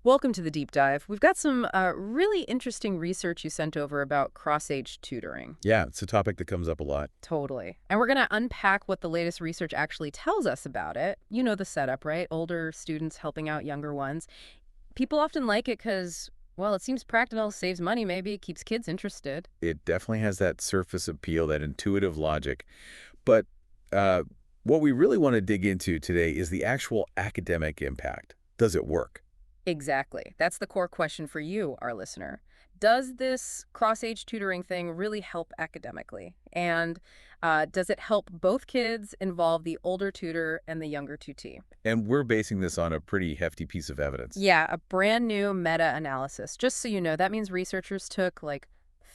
Welcome to the deep dive. We've got some really interesting research you sent over about cross-age tutoring. Yeah, it's a topic that comes up a lot. Totally. And we're going to unpack what the latest research actually tells us about it. You know the setup, right? Older students helping out younger ones. People often like it because, well, it seems practical, saves money maybe, keeps kids interested. It definitely has that surface appeal, that intuitive logic. But uh, what we really want to dig into today is the actual academic impact. Does it work? Exactly. That's the core question for you, our listener. Does this cross-age tutoring thing really help academically? And does it help both kids involve the older tutor and the younger tutee? And we're basing this on a pretty hefty piece of evidence. Yeah, a brand new meta-analysis. Just so you know, that means researchers took like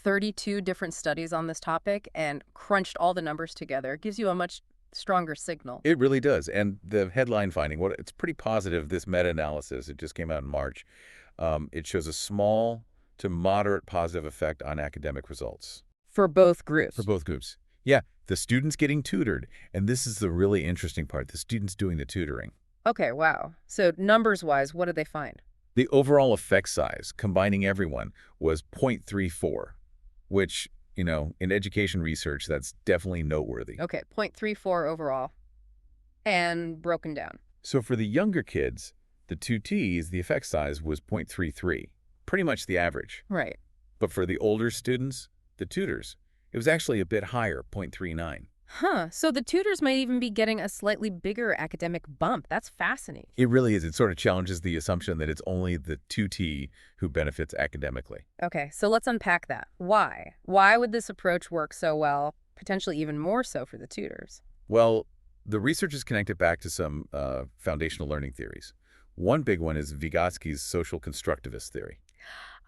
32 different studies on this topic and crunched all the numbers together. It gives you a much stronger signal. It really does. And the headline finding, it's pretty positive, this meta-analysis, it just came out in March. It shows a small to moderate positive effect on academic results. For both For groups. both groups. Yeah, the students getting tutored. And this is the really interesting part, the students doing the tutoring. Okay, wow. So numbers-wise, what did they find? The overall effect size, combining everyone, was 0.34, which, in education research, that's definitely noteworthy. Okay, 0.34 overall. And broken down. So for the younger kids, the two T's, the effect size was 0.33, pretty much the average. Right. But for the older students, the tutors, it was actually a bit higher, 0.39. Huh. So the tutors might even be getting a slightly bigger academic bump. That's fascinating. It really is. It sort of challenges the assumption that it's only the 2T who benefits academically. Okay, so let's unpack that. Why? Why would this approach work so well, potentially even more so for the tutors? Well, the researchers connect it back to some foundational learning theories. One big one is Vygotsky's social constructivist theory.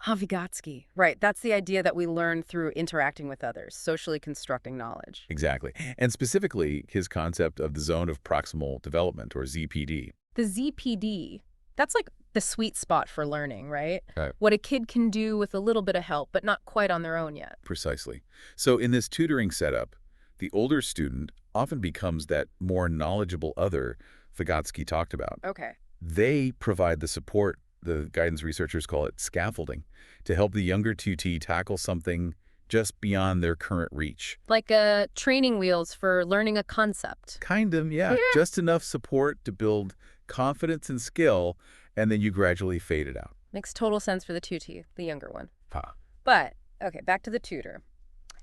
Ah, Vygotsky. Right, that's the idea that we learn through interacting with others, socially constructing knowledge. Exactly. And specifically, his concept of the zone of proximal development, or ZPD. The ZPD, that's like the sweet spot for learning, right? Right. What a kid can do with a little bit of help, but not quite on their own yet. Precisely. So in this tutoring setup, the older student often becomes that more knowledgeable other Vygotsky talked about. Okay. They provide the support, the guidance researchers call it scaffolding, to help the younger tutee tackle something just beyond their current reach. Like training wheels for learning a concept. Kind of, yeah. Just enough support to build confidence and skill, and then you gradually fade it out. Makes total sense for the tutee, the younger one. Ah. But, okay, back to the tutor.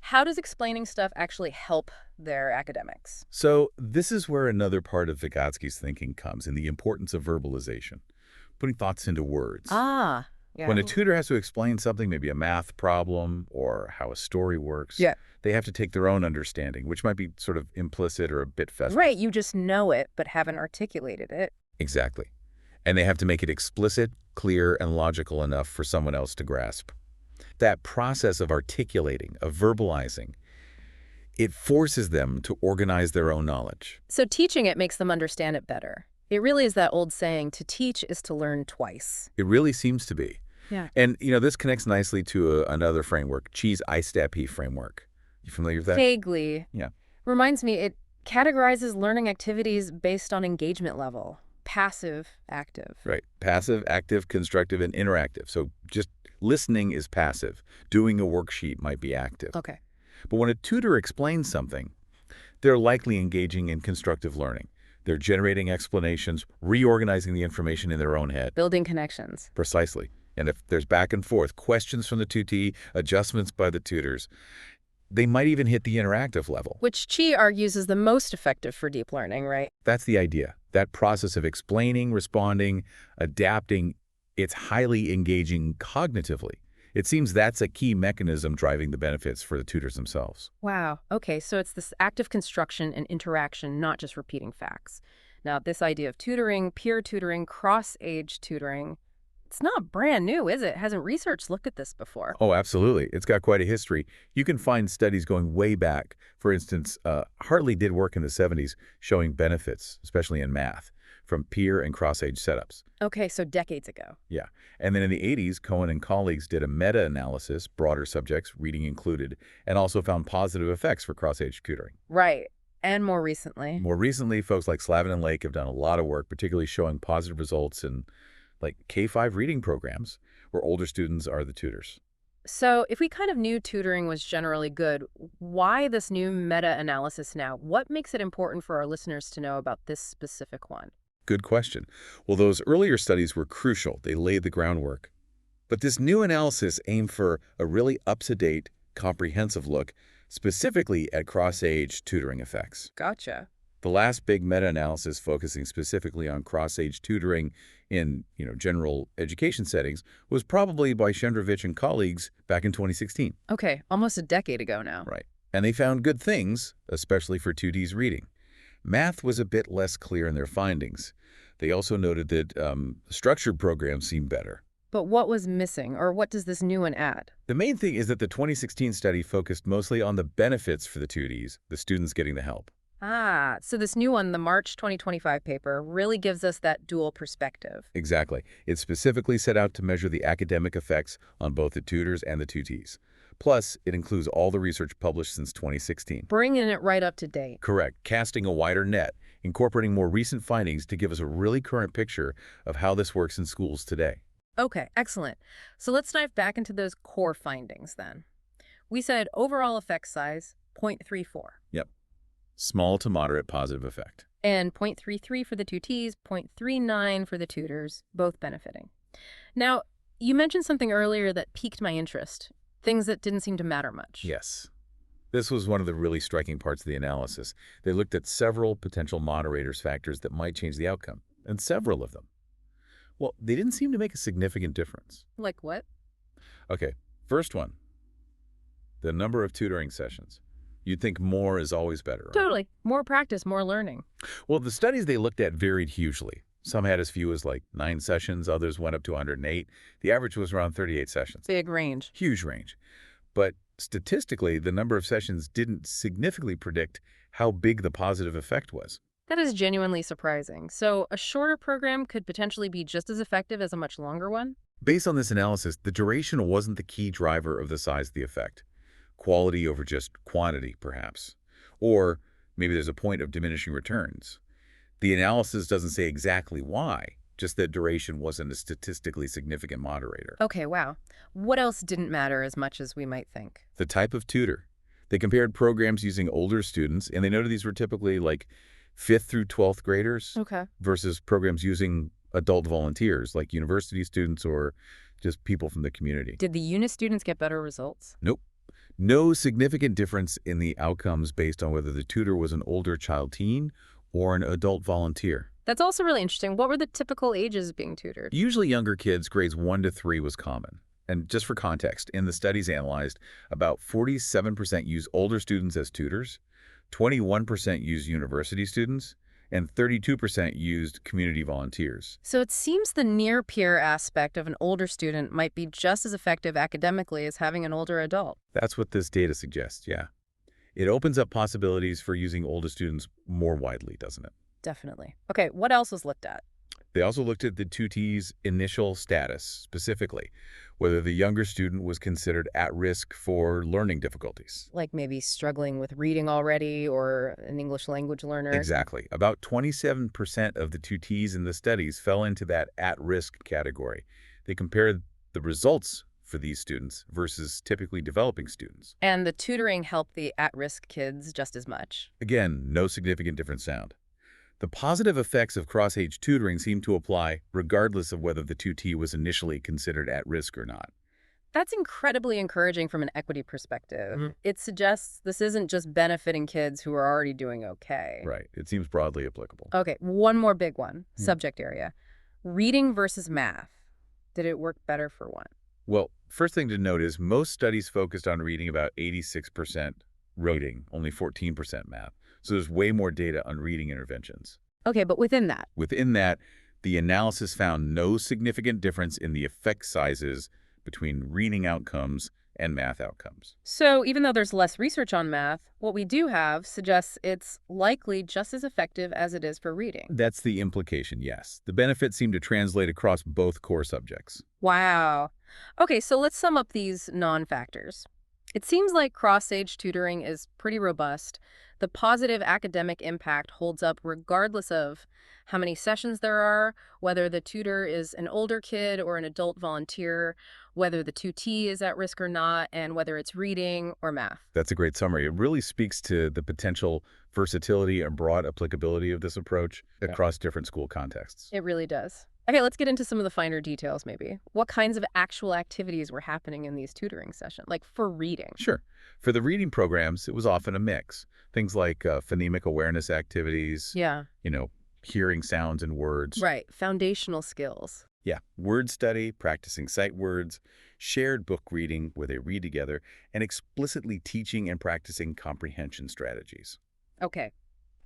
How does explaining stuff actually help their academics? So this is where another part of Vygotsky's thinking comes in the importance of verbalization, putting thoughts into words. Ah, yeah. When a tutor has to explain something, maybe a math problem or how a story works, Yeah. they have to take their own understanding, which might be sort of implicit or a bit festive. Right, you just know it, but haven't articulated it. Exactly. And they have to make it explicit, clear, and logical enough for someone else to grasp. That process of articulating, of verbalizing, it forces them to organize their own knowledge. So teaching it makes them understand it better. It really is that old saying, to teach is to learn twice. It really seems to be. Yeah. And, this connects nicely to another framework, Chi's ISTAP framework. You familiar with that? Vaguely. Yeah. Reminds me, it categorizes learning activities based on engagement level. Passive, active. Right. Passive, active, constructive, and interactive. So just listening is passive. Doing a worksheet might be active. Okay. But when a tutor explains something, they're likely engaging in constructive learning. They're generating explanations, reorganizing the information in their own head. Building connections. Precisely. And if there's back and forth, questions from the tutee, adjustments by the tutors, they might even hit the interactive level. Which Chi argues is the most effective for deep learning, right? That's the idea. That process of explaining, responding, adapting, it's highly engaging cognitively. It seems that's a key mechanism driving the benefits for the tutors themselves. Wow. Okay, so it's this active construction and interaction, not just repeating facts. Now, this idea of tutoring, peer tutoring, cross-age tutoring, it's not brand new, is it? Hasn't research looked at this before? Oh, absolutely. It's got quite a history. You can find studies going way back. For instance, Hartley did work in the 70s showing benefits, especially in math, from peer and cross-age setups. Okay, so decades ago. Yeah. And then in the 80s, Cohen and colleagues did a meta-analysis, broader subjects, reading included, and also found positive effects for cross-age tutoring. Right. And more recently. More recently, folks like Slavin and Lake have done a lot of work, particularly showing positive results in like K-5 reading programs, where older students are the tutors. So if we kind of knew tutoring was generally good, why this new meta-analysis now? What makes it important for our listeners to know about this specific one? Good question. Well, those earlier studies were crucial. They laid the groundwork. But this new analysis aimed for a really up-to-date, comprehensive look, specifically at cross-age tutoring effects. Gotcha. The last big meta-analysis focusing specifically on cross-age tutoring in, general education settings was probably by Shendrovich and colleagues back in 2016. Okay, almost a decade ago now. Right. And they found good things, especially for 2D's reading. Math was a bit less clear in their findings. They also noted that structured programs seemed better. But what was missing, or what does this new one add? The main thing is that the 2016 study focused mostly on the benefits for the 2Ds, the students getting the help. Ah, so this new one, the March 2025 paper, really gives us that dual perspective. Exactly. It specifically set out to measure the academic effects on both the tutors and the 2Ts. Plus, it includes all the research published since 2016. Bringing it right up to date. Correct. Casting a wider net, incorporating more recent findings to give us a really current picture of how this works in schools today. Okay, excellent. So let's dive back into those core findings then. We said overall effect size, 0.34. Yep. Small to moderate positive effect. And 0.33 for the 2Ts, 0.39 for the tutors, both benefiting. Now, you mentioned something earlier that piqued my interest, things that didn't seem to matter much. Yes. This was one of the really striking parts of the analysis. They looked at several potential moderators factors that might change the outcome, and several of them. Well, they didn't seem to make a significant difference. Like what? Okay, first one, the number of tutoring sessions. You'd think more is always better, right? Totally. More practice, more learning. Well, the studies they looked at varied hugely. Some had as few as like 9 sessions, others went up to 108. The average was around 38 sessions. Big range. Huge range. But statistically, the number of sessions didn't significantly predict how big the positive effect was. That is genuinely surprising. So a shorter program could potentially be just as effective as a much longer one? Based on this analysis, the duration wasn't the key driver of the size of the effect. Quality over just quantity, perhaps. Or maybe there's a point of diminishing returns. The analysis doesn't say exactly why, just that duration wasn't a statistically significant moderator. Okay, wow. What else didn't matter as much as we might think? The type of tutor. They compared programs using older students, and they noted these were typically like 5th through 12th graders versus programs using adult volunteers like university students or just people from the community. Did the UNIS students get better results? Nope. No significant difference in the outcomes based on whether the tutor was an older child teen or an adult volunteer. That's also really interesting. What were the typical ages being tutored? Usually younger kids, grades 1 to 3 was common. And just for context, in the studies analyzed, about 47% use older students as tutors, 21% used university students, and 32% used community volunteers. So it seems the near-peer aspect of an older student might be just as effective academically as having an older adult. That's what this data suggests, yeah. It opens up possibilities for using older students more widely, doesn't it? Definitely. Okay, what else was looked at? They also looked at the 2T's initial status, specifically, whether the younger student was considered at risk for learning difficulties. Like maybe struggling with reading already or an English language learner? Exactly. About 27% of the 2T's in the studies fell into that at-risk category. They compared the results for these students versus typically developing students. And the tutoring helped the at-risk kids just as much? Again, no significant difference found. The positive effects of cross-age tutoring seem to apply regardless of whether the 2T was initially considered at risk or not. That's incredibly encouraging from an equity perspective. It suggests this isn't just benefiting kids who are already doing okay. Right. It seems broadly applicable. Okay, one more big one, subject area. Reading versus math. Did it work better for one? Well, first thing to note is most studies focused on reading about 86% reading, only 14% math. So there's way more data on reading interventions. Okay, but within that? Within that, the analysis found no significant difference in the effect sizes between reading outcomes and math outcomes. So even though there's less research on math, what we do have suggests it's likely just as effective as it is for reading. That's the implication, yes. The benefits seem to translate across both core subjects. Wow. Okay, so let's sum up these non-factors. It seems like cross-age tutoring is pretty robust. The positive academic impact holds up regardless of how many sessions there are, whether the tutor is an older kid or an adult volunteer, whether the tutee is at risk or not, and whether it's reading or math. That's a great summary. It really speaks to the potential versatility and broad applicability of this approach across different school contexts. It really does. Okay, let's get into some of the finer details maybe. What kinds of actual activities were happening in these tutoring sessions, like for reading? Sure. For the reading programs, it was often a mix. Things like phonemic awareness activities, Yeah, hearing sounds and words. right. Foundational skills. Yeah, word study, practicing sight words, shared book reading where they read together, and explicitly teaching and practicing comprehension strategies. Okay.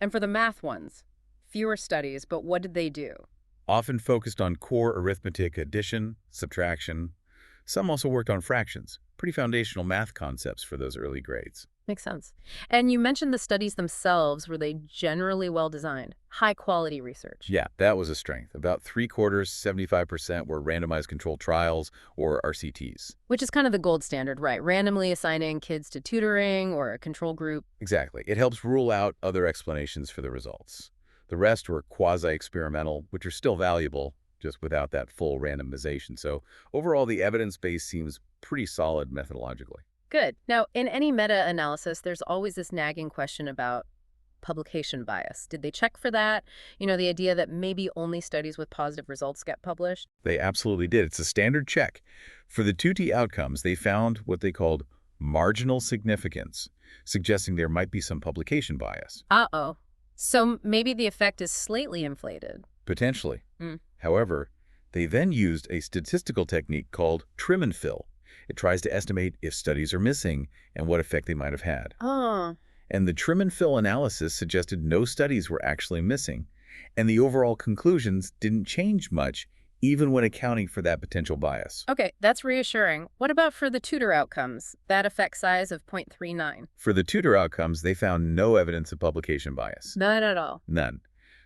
And for the math ones, fewer studies, but what did they do? Often focused on core arithmetic addition, subtraction. Some also worked on fractions, pretty foundational math concepts for those early grades. Makes sense. And you mentioned the studies themselves. Were they generally well designed? High quality research? Yeah, that was a strength. About three-quarters, 75% were randomized controlled trials or RCTs. Which is kind of the gold standard, right? Randomly assigning kids to tutoring or a control group. Exactly. It helps rule out other explanations for the results. The rest were quasi-experimental, which are still valuable, just without that full randomization. So overall, the evidence base seems pretty solid methodologically. Good. Now, in any meta-analysis, there's always this nagging question about publication bias. Did they check for that? The idea that maybe only studies with positive results get published? They absolutely did. It's a standard check. For the 2T outcomes, they found what they called marginal significance, suggesting there might be some publication bias. Uh-oh. So maybe the effect is slightly inflated. Potentially. Mm. However, they then used a statistical technique called trim and fill. It tries to estimate if studies are missing and what effect they might have had. Oh. And the trim and fill analysis suggested no studies were actually missing, and the overall conclusions didn't change much, even when accounting for that potential bias. Okay, that's reassuring. What about for the tutor outcomes? That effect size of 0.39? For the tutor outcomes, they found no evidence of publication bias. None at all. None.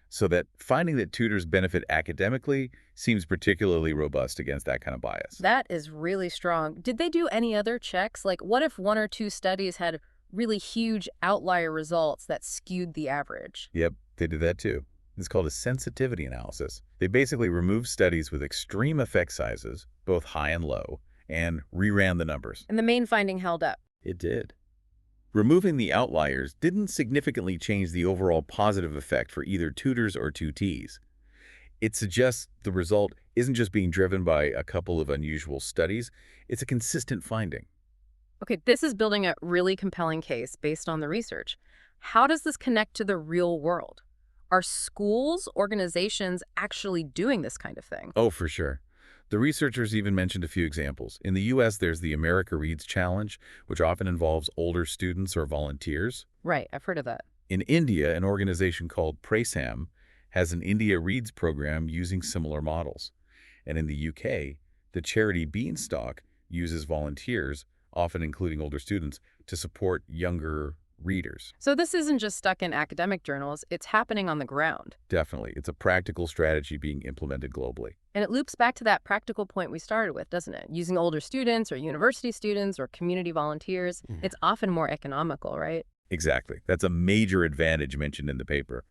So that finding that tutors benefit academically seems particularly robust against that kind of bias. That is really strong. Did they do any other checks? Like, what if one or two studies had really huge outlier results that skewed the average? Yep, they did that too. It's called a sensitivity analysis. They basically removed studies with extreme effect sizes, both high and low, and reran the numbers. And the main finding held up. It did. Removing the outliers didn't significantly change the overall positive effect for either tutors or tutees. It suggests the result isn't just being driven by a couple of unusual studies, it's a consistent finding. Okay, this is building a really compelling case based on the research. How does this connect to the real world? Are schools, organizations actually doing this kind of thing? Oh, for sure. The researchers even mentioned a few examples. In the U.S., there's the America Reads Challenge, which often involves older students or volunteers. Right, I've heard of that. In India, an organization called Praysam has an India Reads program using similar models. And in the UK, the charity Beanstalk uses volunteers, often including older students, to support younger readers. So this isn't just stuck in academic journals, it's happening on the ground. Definitely. It's a practical strategy being implemented globally. And it loops back to that practical point we started with, doesn't it? Using older students or university students or community volunteers, it's often more economical, right? Exactly. That's a major advantage mentioned in the paper.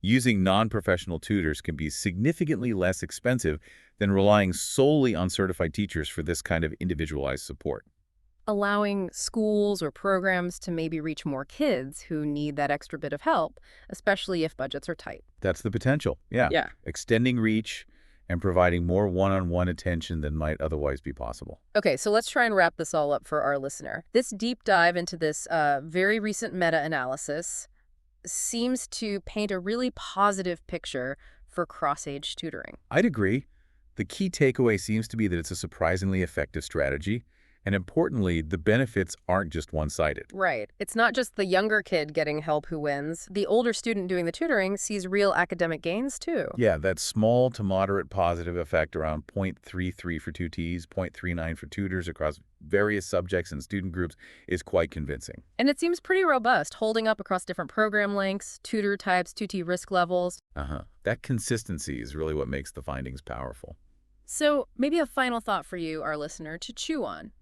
Using non-professional tutors can be significantly less expensive than relying solely on certified teachers for this kind of individualized support. Allowing schools or programs to maybe reach more kids who need that extra bit of help, especially if budgets are tight. That's the potential. Yeah. Yeah. Extending reach and providing more one-on-one attention than might otherwise be possible. Okay, so let's try and wrap this all up for our listener. This deep dive into this very recent meta-analysis seems to paint a really positive picture for cross-age tutoring. I'd agree. The key takeaway seems to be that it's a surprisingly effective strategy. And importantly, the benefits aren't just one-sided. Right. It's not just the younger kid getting help who wins. The older student doing the tutoring sees real academic gains, too. Yeah, that small to moderate positive effect around 0.33 for tutees, 0.39 for tutors across various subjects and student groups is quite convincing. And it seems pretty robust, holding up across different program lengths, tutor types, tutee risk levels. That consistency is really what makes the findings powerful. So maybe a final thought for you, our listener, to chew on.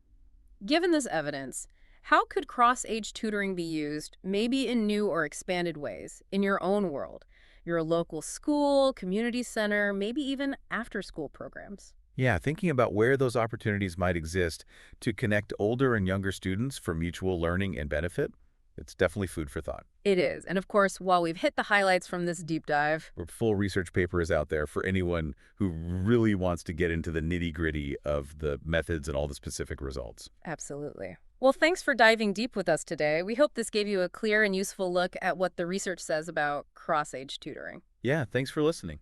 Given this evidence, How could cross-age tutoring be used, maybe in new or expanded ways, in your own world? Your local school, community center, maybe even after-school programs? Yeah, thinking about where those opportunities might exist to connect older and younger students for mutual learning and benefit, it's definitely food for thought. It is. And of course, while we've hit the highlights from this deep dive, A full research paper is out there for anyone who really wants to get into the nitty-gritty of the methods and all the specific results. absolutely. Well, thanks for diving deep with us today. We hope this gave you a clear and useful look at what the research says about cross-age tutoring. Yeah, thanks for listening.